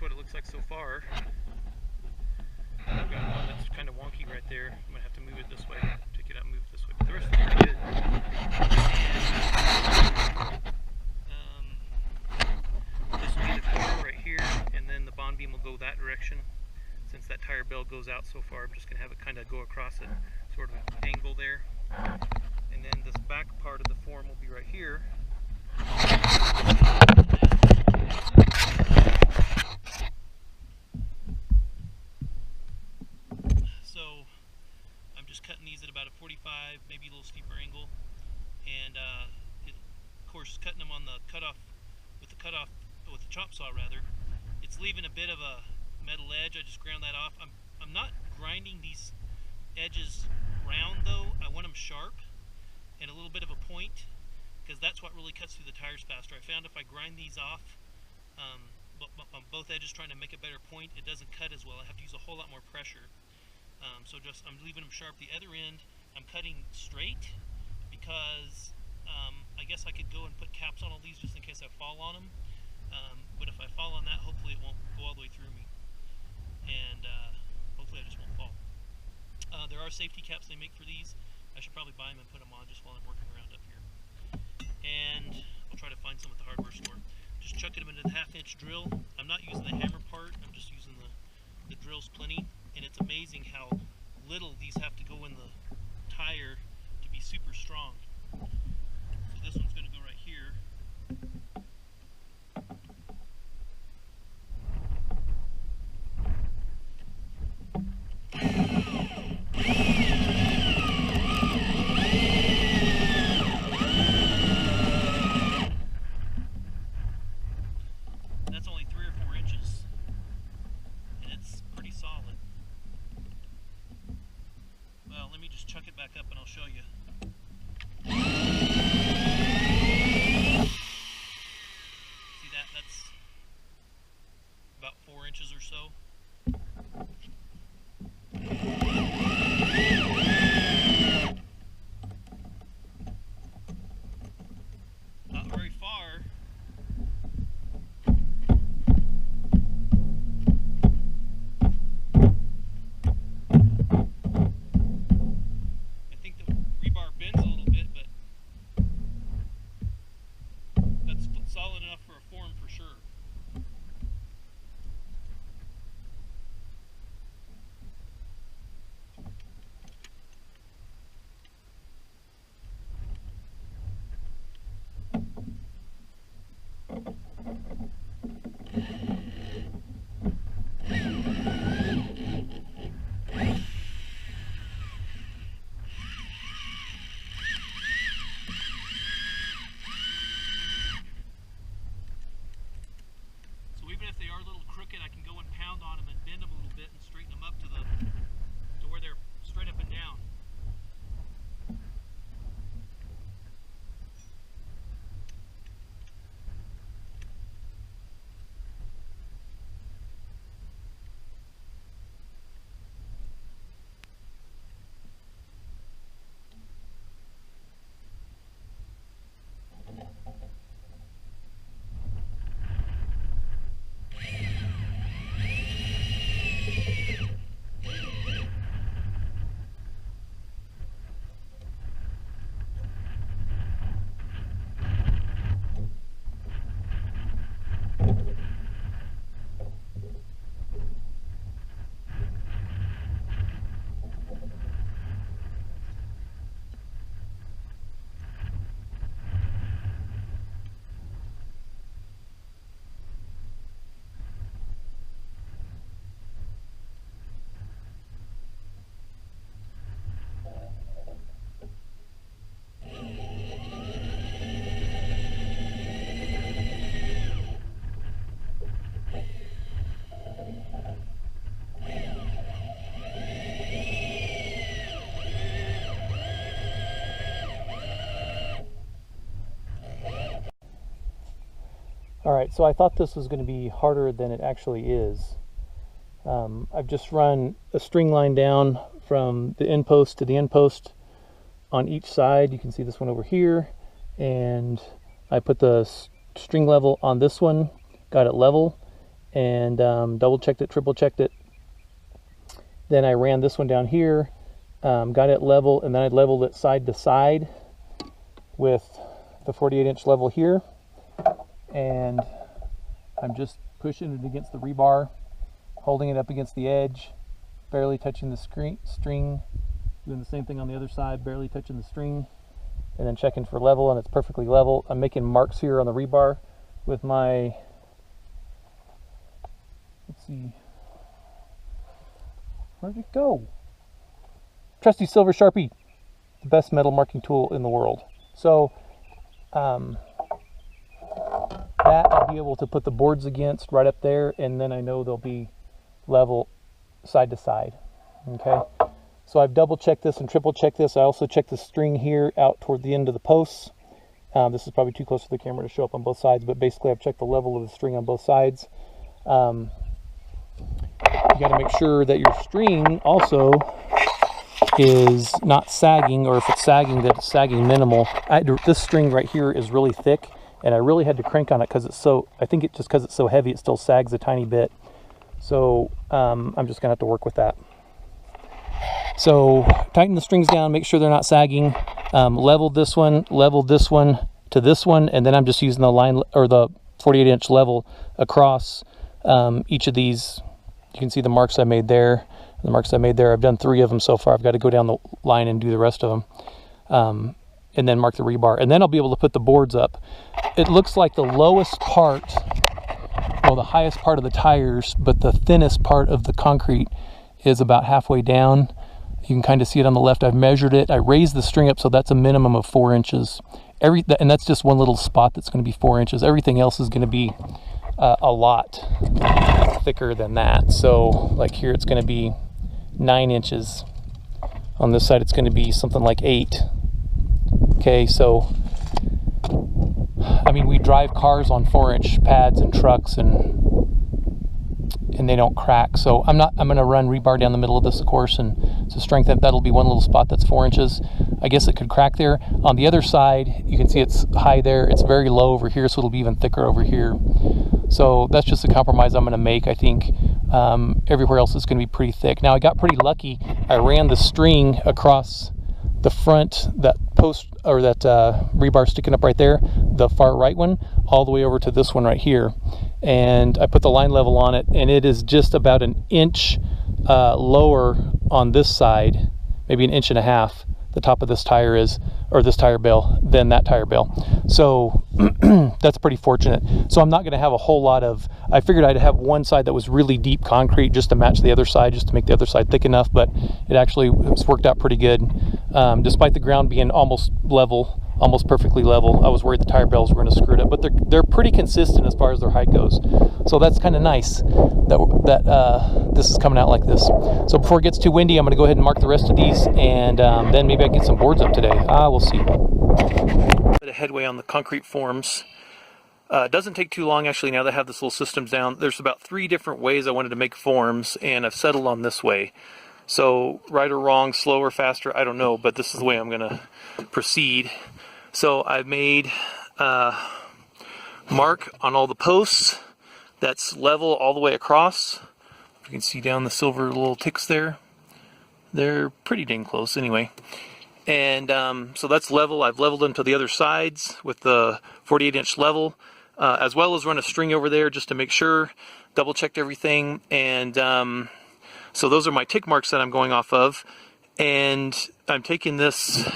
what it looks like so far. I've got one that's kind of wonky right there. I'm going to have to move it this way, take it out and move it this way. But the rest of them are good. This will be the core right here, and then the bond beam will go that direction. Since that tire bell goes out so far, I'm just going to have it kind of go across it, sort of an angle there. And then this back part of the form will be right here. So I'm just cutting these at about a 45, maybe a little steeper angle, and of course cutting them on the cutoff with the chop saw rather. It's leaving a bit of a metal edge. I just ground that off. I'm not grinding these edges round though. I want them sharp and a little bit of a point, because that's what really cuts through the tires faster. I found if I grind these off on both edges trying to make a better point, it doesn't cut as well. I have to use a whole lot more pressure. So I'm leaving them sharp. The other end I'm cutting straight because I guess I could go and put caps on all these just in case I fall on them. But if I fall on that, hopefully it won't go all the way through me. And hopefully I just won't fall. There are safety caps they make for these. I should probably buy them and put them on just while I'm working around up here. And I'll try to find some at the hardware store. Just chucking them into the 1/2-inch drill. I'm not using the hammer part, I'm just using the drills plenty. And it's amazing how little these have to go in the tire to be super strong. So this one's going to go right here. That's only 3 or 4 inches, and it's pretty solid. Well, let me just chuck it back up and I'll show you. See that? That's about 4 inches or so. Not very far. I think the rebar bends a little bit, but that's solid enough for a form for sure. Even if they are a little crooked, I can go and pound on them and bend them a little bit and straighten them up to where they're straight up and down. Alright, so I thought this was going to be harder than it actually is. I've just run a string line down from the end post to the end post on each side. You can see this one over here, and I put the string level on this one, got it level, and double checked it, triple checked it. Then I ran this one down here, got it level, and then I leveled it side to side with the 48-inch level here. And I'm just pushing it against the rebar, holding it up against the edge, barely touching the string, doing the same thing on the other side, barely touching the string, and then checking for level, and it's perfectly level. I'm making marks here on the rebar with my, let's see, where'd it go? Trusty silver Sharpie, the best metal marking tool in the world. So that I'll be able to put the boards against right up there, and then I know they'll be level side to side. Okay, so I've double checked this and triple checked this. I also checked the string here out toward the end of the posts. This is probably too close to the camera to show up on both sides, but basically I've checked the level of the string on both sides. You got to make sure that your string also is not sagging, or if it's sagging, that it's sagging minimal. This string right here is really thick, and I really had to crank on it because it's so, I think it's just because it's so heavy, it still sags a tiny bit. So I'm just gonna have to work with that. So tighten the strings down, make sure they're not sagging. Level this one to this one, and then I'm just using the line, or the 48-inch level across each of these. You can see the marks I made there. The marks I made there, I've done 3 of them so far. I've got to go down the line and do the rest of them. And then mark the rebar. And then I'll be able to put the boards up. It looks like the lowest part, well, the highest part of the tires, but the thinnest part of the concrete is about halfway down. You can kind of see it on the left. I've measured it. I raised the string up, so that's a minimum of 4 inches. And that's just one little spot that's going to be 4 inches. Everything else is going to be a lot thicker than that. So like here it's going to be 9 inches. On this side it's going to be something like 8. Okay, so I mean, we drive cars on 4-inch pads and trucks, and they don't crack. So I'm going to run rebar down the middle of this, of course, and to strengthen, that'll be one little spot that's 4 inches. I guess it could crack there. On the other side, you can see it's high there. It's very low over here, so it'll be even thicker over here. So that's just a compromise I'm going to make. I think everywhere else is going to be pretty thick. Now I got pretty lucky. I ran the string across the front, that post, or that rebar sticking up right there, the far right one, all the way over to this one right here. And I put the line level on it, and it is just about an inch lower on this side, maybe an inch and a half, the top of this tire is, or this tire bale, than that tire bale. So that's pretty fortunate. So I'm not going to have a whole lot of, I figured I'd have one side that was really deep concrete just to match the other side, just to make the other side thick enough, but it actually was worked out pretty good. Despite the ground being almost level, almost perfectly level, I was worried the tire bales were going to screw it up, but they're pretty consistent as far as their height goes. So that's kind of nice that this is coming out like this. So before it gets too windy, I'm going to go ahead and mark the rest of these, and then maybe I can get some boards up today. We'll see. A bit of headway on the concrete forms. It doesn't take too long, actually, now that I have this little systems down. There's about 3 different ways I wanted to make forms, and I've settled on this way. So right or wrong, slow or faster, I don't know, but this is the way I'm going to proceed. So I've made mark on all the posts that's level all the way across. You can see down the silver little ticks there. They're pretty dang close anyway. And so that's level. I've leveled them to the other sides with the 48-inch level, as well as run a string over there just to make sure, double checked everything. And so those are my tick marks that I'm going off of. And I'm taking this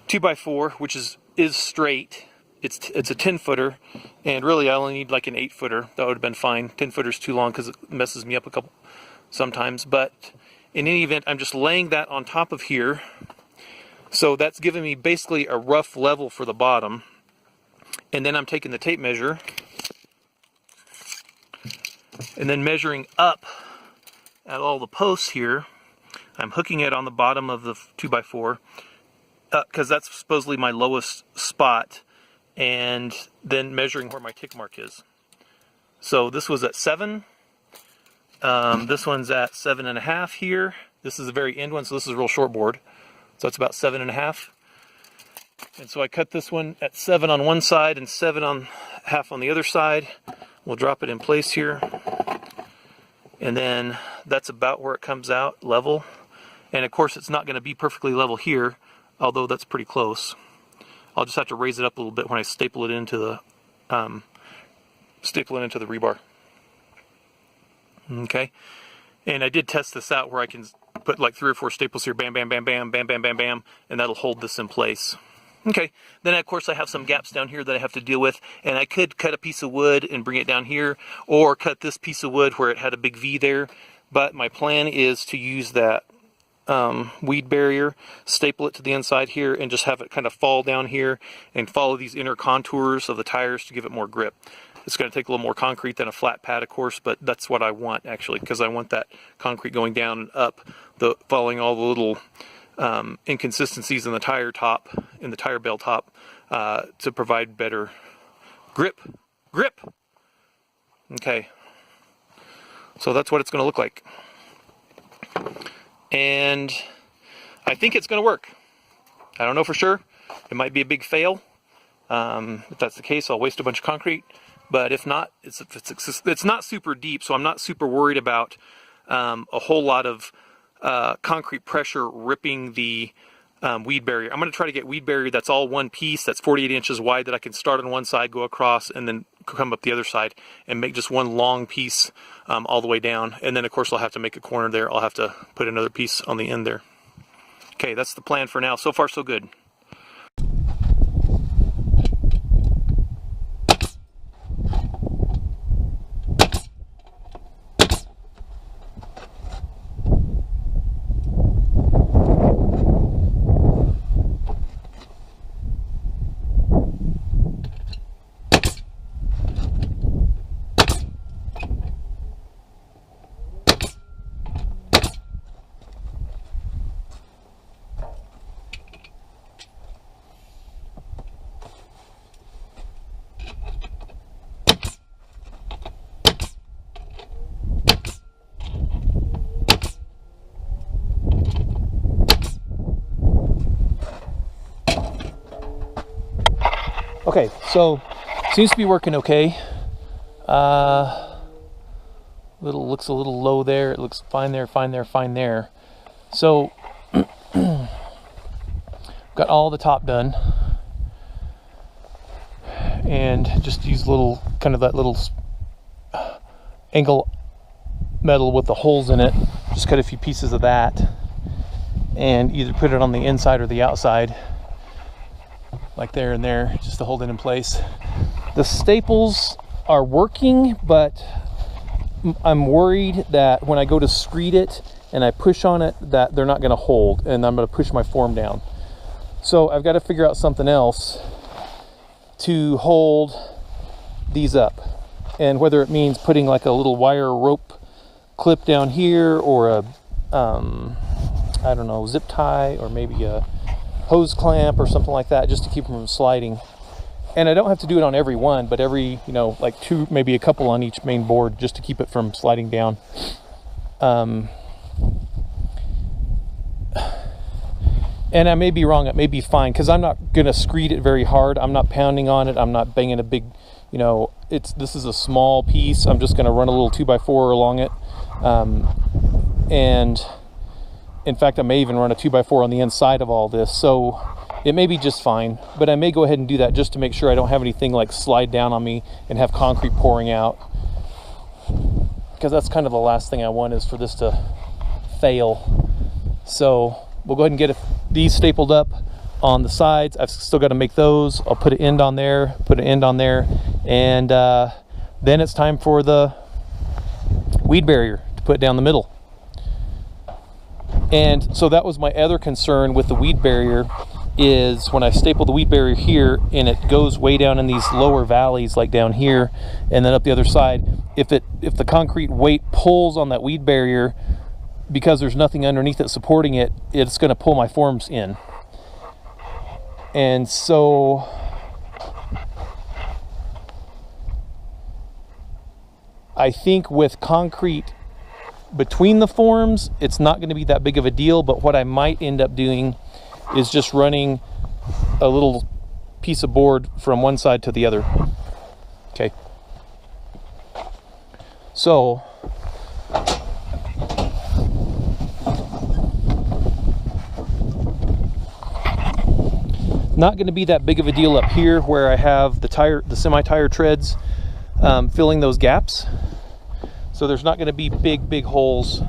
2x4, which is straight. It's a 10-footer, and really I only need like an 8-footer. That would have been fine. 10-footer's too long because it messes me up sometimes. But in any event, I'm just laying that on top of here. So that's giving me basically a rough level for the bottom. And then I'm taking the tape measure and then measuring up at all the posts here. I'm hooking it on the bottom of the 2x4 because that's supposedly my lowest spot, and then measuring where my tick mark is. So this was at 7. This one's at 7.5 here. This is the very end one, so this is a real short board. So it's about 7.5. And so I cut this one at 7 on one side and 7.5 on the other side. We'll drop it in place here, and then that's about where it comes out level. And of course it's not going to be perfectly level here, although that's pretty close. I'll just have to raise it up a little bit when I staple it into the rebar. Okay, and I did test this out where I can put like 3 or 4 staples here, bam, bam, bam, bam, bam, bam, bam, bam, and that'll hold this in place. Okay, then of course I have some gaps down here that I have to deal with, and I could cut a piece of wood and bring it down here, or cut this piece of wood where it had a big V there, but my plan is to use that weed barrier, staple it to the inside here, and just have it kind of fall down here and follow these inner contours of the tires to give it more grip. It's going to take a little more concrete than a flat pad, of course, but that's what I want actually, because I want that concrete going down and up, following all the little inconsistencies in the tire top, in the tire bell top, to provide better grip. Okay, so that's what it's going to look like, and I think it's going to work. I don't know for sure. It might be a big fail. If that's the case, I'll waste a bunch of concrete. But if not, it's not super deep, so I'm not super worried about a whole lot of concrete pressure ripping the weed barrier. I'm going to try to get weed barrier that's all one piece, that's 48 inches wide, that I can start on one side, go across, and then come up the other side and make just one long piece all the way down. And then of course I'll have to make a corner there. I'll have to put another piece on the end there. Okay, that's the plan for now. So far so good. Okay, so seems to be working okay. Looks a little low there. It looks fine there, fine there, fine there. So got all the top done, and just use little kind of that little angle metal with the holes in it. Just cut a few pieces of that, and either put it on the inside or the outside, like there and there, just to hold it in place. The staples are working, but I'm worried that when I go to screed it and I push on it, that they're not going to hold, and I'm going to push my form down. So I've got to figure out something else to hold these up, and whether it means putting like a little wire rope clip down here, or a I don't know, zip tie, or maybe a hose clamp or something like that, just to keep them from sliding. And I don't have to do it on every one, but every, you know, like 2, maybe a couple on each main board, just to keep it from sliding down. And I may be wrong, it may be fine, because I'm not going to screed it very hard. I'm not pounding on it. I'm not banging a big, you know, this is a small piece. I'm just going to run a little 2x4 along it. And in fact, I may even run a 2x4 on the inside of all this. So it may be just fine, but I may go ahead and do that just to make sure I don't have anything like slide down on me and have concrete pouring out. Because that's kind of the last thing I want, is for this to fail. So we'll go ahead and get these stapled up on the sides. I've still got to make those. I'll put an end on there, and then it's time for the weed barrier to put down the middle. And so that was my other concern with the weed barrier, is when I staple the weed barrier here and it goes way down in these lower valleys, like down here and then up the other side, if the concrete weight pulls on that weed barrier, because there's nothing underneath it supporting it, it's going to pull my forms in. And so I think with concrete between the forms, it's not going to be that big of a deal. But what I might end up doing is just running a little piece of board from one side to the other. Okay. So not going to be that big of a deal up here where I have the semi-tire treads filling those gaps. So there's not going to be big holes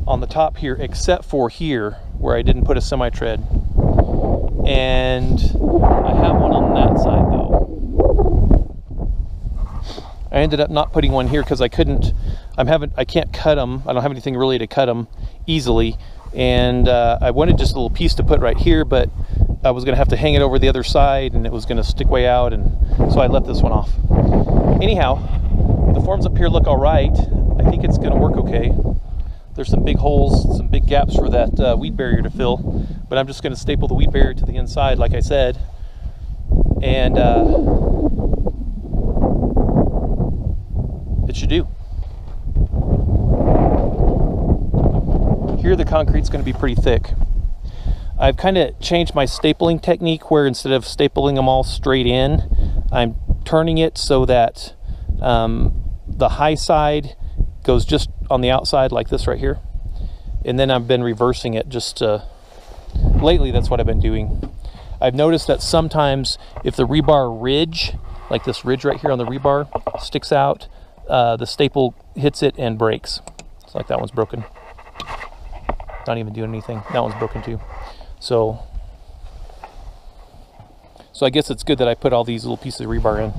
on the top here, except for here where I didn't put a semi-tread. And I have one on that side though. I ended up not putting one here because I couldn't. I can't cut them. I don't have anything really to cut them easily. And I wanted just a little piece to put right here, but I was going to have to hang it over the other side, and it was going to stick way out, and so I left this one off. Anyhow, the forms up here look all right. I think it's going to work okay. There's some big holes, some big gaps for that weed barrier to fill, but I'm just going to staple the weed barrier to the inside, like I said, and it should do. Here the concrete's going to be pretty thick. I've kind of changed my stapling technique where instead of stapling them all straight in, I'm turning it so that the high side goes just on the outside like this right here. And then I've been reversing it just lately, that's what I've been doing. I've noticed that sometimes if the rebar ridge, like this ridge right here on the rebar, sticks out, the staple hits it and breaks. It's like that one's broken. Not even doing anything. That one's broken too. So I guess it's good that I put all these little pieces of rebar in.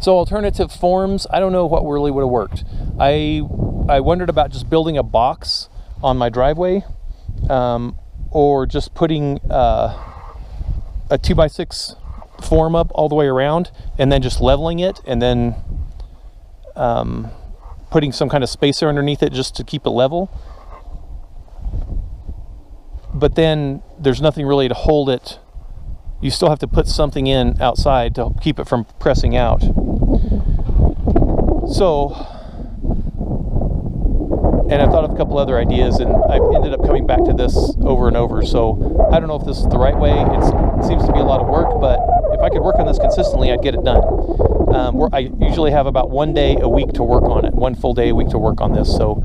So alternative forms, I don't know what really would have worked. I wondered about just building a box on my driveway, or just putting a 2x6 form up all the way around and then just leveling it, and then putting some kind of spacer underneath it just to keep it level. But then there's nothing really to hold it. You still have to put something in outside to keep it from pressing out. So, and I've thought of a couple other ideas, and I've ended up coming back to this over and over. So I don't know if this is the right way. It seems to be a lot of work, but if I could work on this consistently, I'd get it done. I usually have about 1 day a week to work on it, 1 full day a week to work on this. So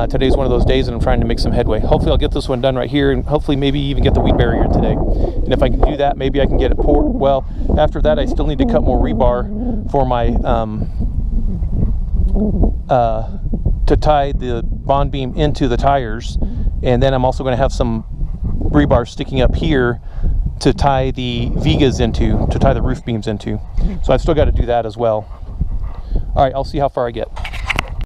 today's one of those days, and I'm trying to make some headway. Hopefully I'll get this one done right here, and hopefully maybe even get the weed barrier today. And if I can do that, maybe I can get it poured. Well, after that I still need to cut more rebar for my to tie the bond beam into the tires, and then I'm also going to have some rebar sticking up here to tie the vigas into, to tie the roof beams into. So I've still got to do that as well. All right, I'll see how far I get.